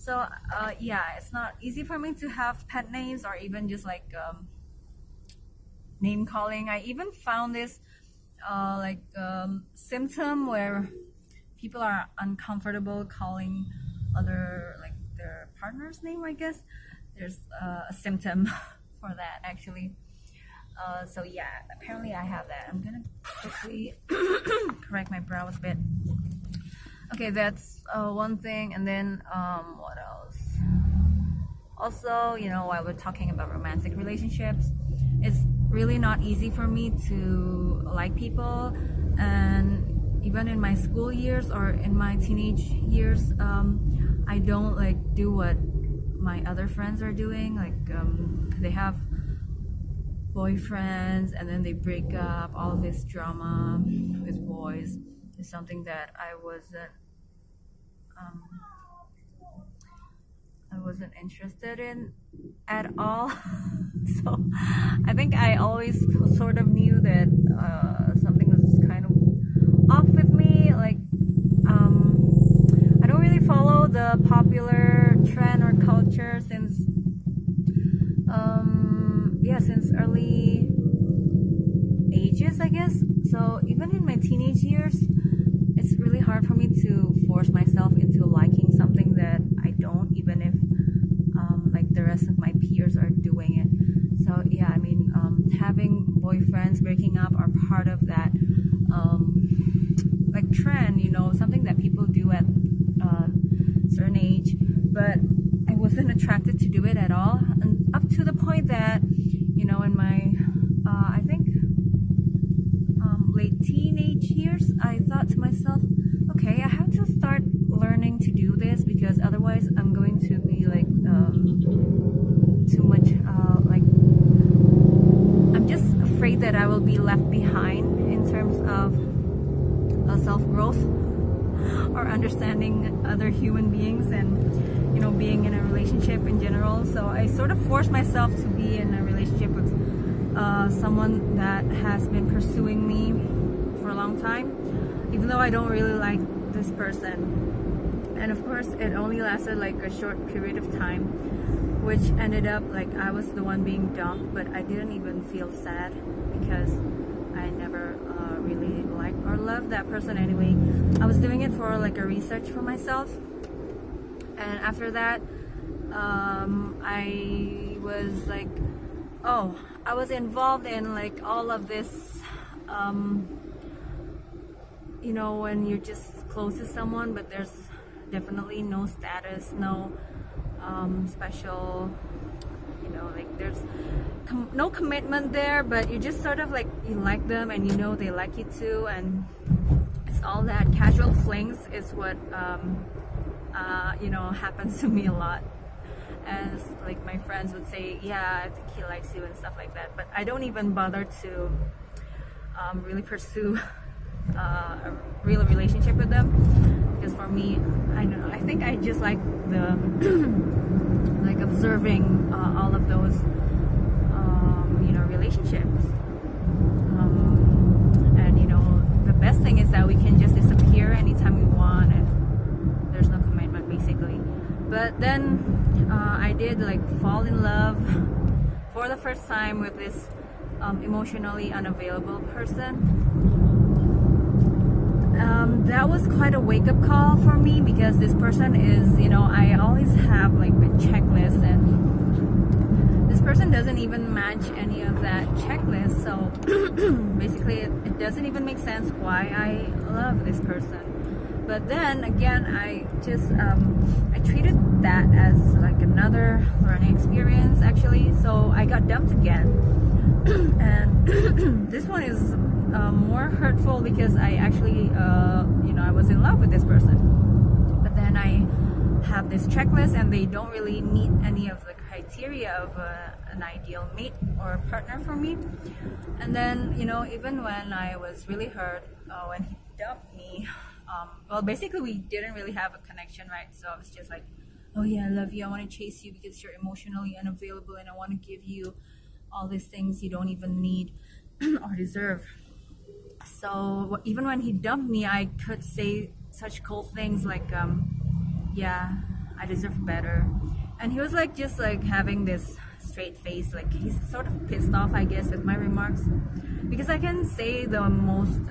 So yeah, it's not easy for me to have pet names or even just like name calling. I even found this symptom where people are uncomfortable calling other like their partner's name. I guess there's a symptom for that actually. So yeah, apparently I have that. I'm gonna quickly correct my brows a bit. Okay, that's one thing. And then what else? Also, while we're talking about romantic relationships, it's really not easy for me to like people. And even in my school years or in my teenage years, I don't like do what my other friends are doing. Like they have boyfriends and then they break up. All this drama with boys is something that um, I wasn't interested in at all. So I think I always sort of knew that something was kind of off with me. Like I don't really follow the popular trend or culture since since early ages, I guess. So even in my teenage years, it's really hard for me to force myself into liking something that I don't, even if like the rest of my peers are doing it. So yeah, I mean, having boyfriends breaking up are part of that like trend, something that people do at a certain age. But I wasn't attracted to do it at all, and up to the point that in my I think late teenage years, I thought to myself, okay, I have to start learning to do this, because otherwise I'm going to be like too much like I'm just afraid that I will be left behind in terms of self-growth or understanding other human beings and being in a relationship in general. So I sort of forced myself to be in a relationship with someone that has been pursuing me for a long time, even though I don't really like this person. And of course it only lasted like a short period of time, which ended up like I was the one being dumped, but I didn't even feel sad because I never really liked or loved that person anyway. I was doing it for like a research for myself, and after that I was like, oh, I was involved in like all of this when you're just close to someone but there's definitely no status, no special, like there's no commitment there, but you just sort of like, you like them and they like you too, and it's all that casual flings is what happens to me a lot. As like my friends would say, yeah, I think he likes you and stuff like that, but I don't even bother to really pursue a real relationship with them, because for me, I think I just like the like observing all of those relationships, and the best thing is that we can just disappear anytime we want and there's no commitment basically. But then I did like fall in love for the first time with this emotionally unavailable person. That was quite a wake-up call for me, because this person is, I always have like a checklist, and this person doesn't even match any of that checklist. So basically it doesn't even make sense why I love this person. But then again, I just I treated that as like another learning experience actually. So I got dumped again, and this one is more hurtful because I actually I was in love with this person, but then I have this checklist and they don't really meet any of the criteria of an ideal mate or partner for me. And then even when I was really hurt when he dumped me, well, basically we didn't really have a connection, right? So I was just like, oh yeah, I love you, I want to chase you because you're emotionally unavailable, and I want to give you all these things you don't even need or deserve. So even when he dumped me, I could say such cool things like, yeah, I deserve better. And he was like just like having this straight face, like he's sort of pissed off, I guess, with my remarks, because I can say the most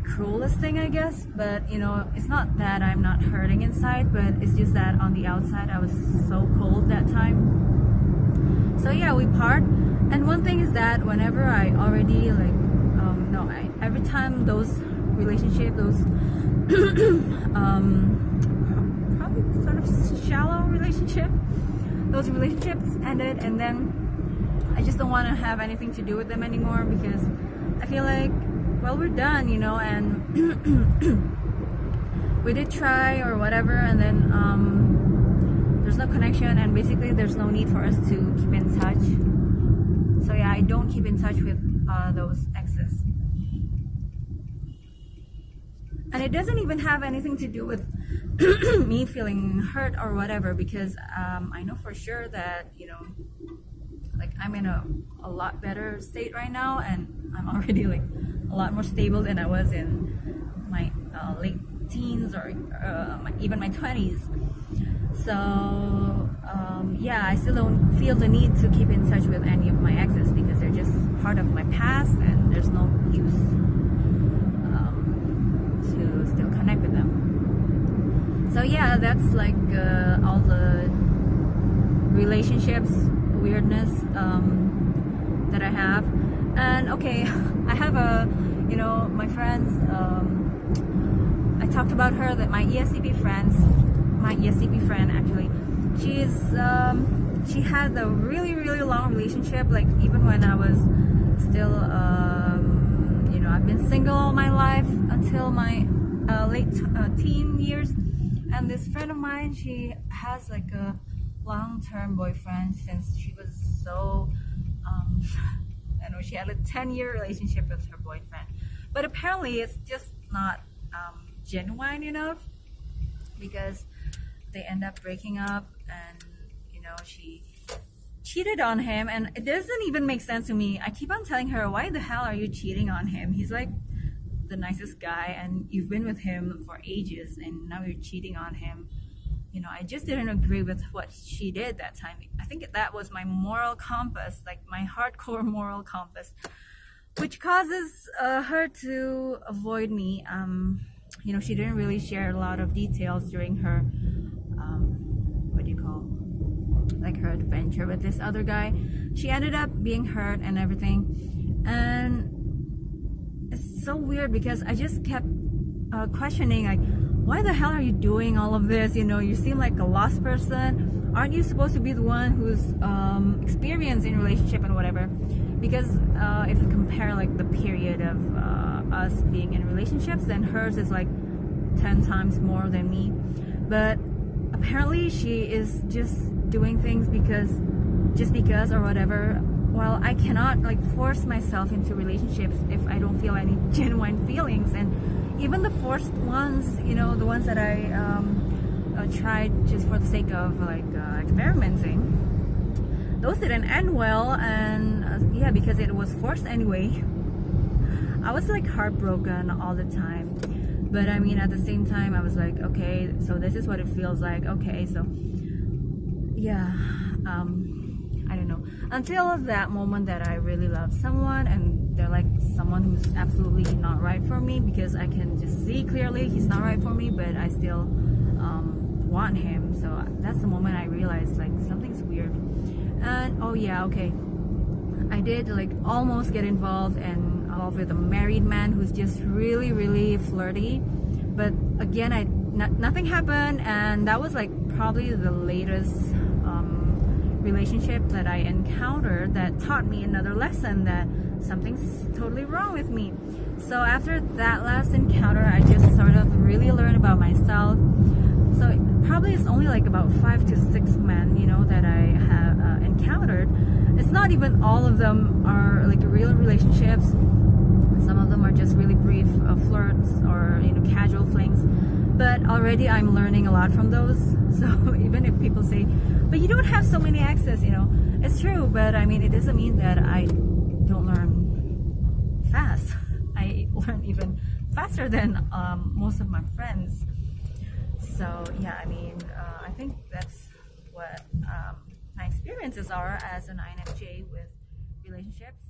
cruelest thing, I guess, but you know, it's not that I'm not hurting inside, but it's just that on the outside I was so cold that time. So yeah, we part. And one thing is that whenever I already like every time those relationship, those probably sort of shallow relationship, those relationships ended, and then I just don't want to have anything to do with them anymore, because I feel like, well, we're done, you know, and we did try or whatever, and then there's no connection, and basically there's no need for us to keep in touch. So yeah, I don't keep in touch with those exes. And it doesn't even have anything to do with me feeling hurt or whatever, because I know for sure that, you know, like I'm in a lot better state right now, and I'm already like a lot more stable than I was in my late teens or even my 20s. So yeah, I still don't feel the need to keep in touch with any of my exes, because they're just part of my past, and there's no use to still connect with them. So yeah, that's like all the relationships weirdness that I have. And okay, I have you know, my friends, I talked about her, that my ESCP friend actually, she had a really long relationship, like even when I was still you know, I've been single all my life until my late teen years. And this friend of mine, she has like a long-term boyfriend since she was so I know she had a 10-year relationship with her boyfriend, but apparently it's just not genuine enough, because they end up breaking up, and you know, she cheated on him, and it doesn't even make sense to me. I keep on telling her, why the hell are you cheating on him? He's like the nicest guy, and you've been with him for ages, and now you're cheating on him. You know, I just didn't agree with what she did that time. I think that was my moral compass, like my hardcore moral compass, which causes her to avoid me. You know, she didn't really share a lot of details during her what do you call, like her adventure with this other guy. She ended up being hurt and everything, and it's so weird because I just kept questioning, like, why the hell are you doing all of this? You know, you seem like a lost person. Aren't you supposed to be the one who's experienced in relationship and whatever? Because if you compare like the period of us being in relationships, then hers is like 10 times more than me. But apparently she is just doing things just because or whatever. Well, I cannot like force myself into relationships if I don't feel any genuine feelings. And even the forced ones, you know, the ones that I tried just for the sake of like experimenting, those didn't end well. And yeah, because it was forced anyway. I was like heartbroken all the time. But I mean, at the same time, I was like, okay, so this is what it feels like. Okay, so yeah, I don't know. Until that moment that I really love someone and they're like someone who's absolutely not right for me, because I can just see clearly he's not right for me, but I still want him. So that's the moment I realized like something's weird. And oh yeah, okay, I did like almost get involved with a married man who's just really flirty, but again, nothing happened. And that was like probably the latest relationship that I encountered that taught me another lesson, that something's totally wrong with me. So after that last encounter, I just sort of really learned about myself. So probably it's only like about 5 to 6 men, you know, that I have encountered. It's not even all of them are like real relationships. Some of them are just really brief flirts or, you know, casual flings. But already I'm learning a lot from those. So even if people say, but you don't have so many exes, you know, it's true. But I mean, it doesn't mean that I don't learn fast. I learn even faster than most of my friends. So yeah, I mean, I think that's what my experiences are as an INFJ with relationships.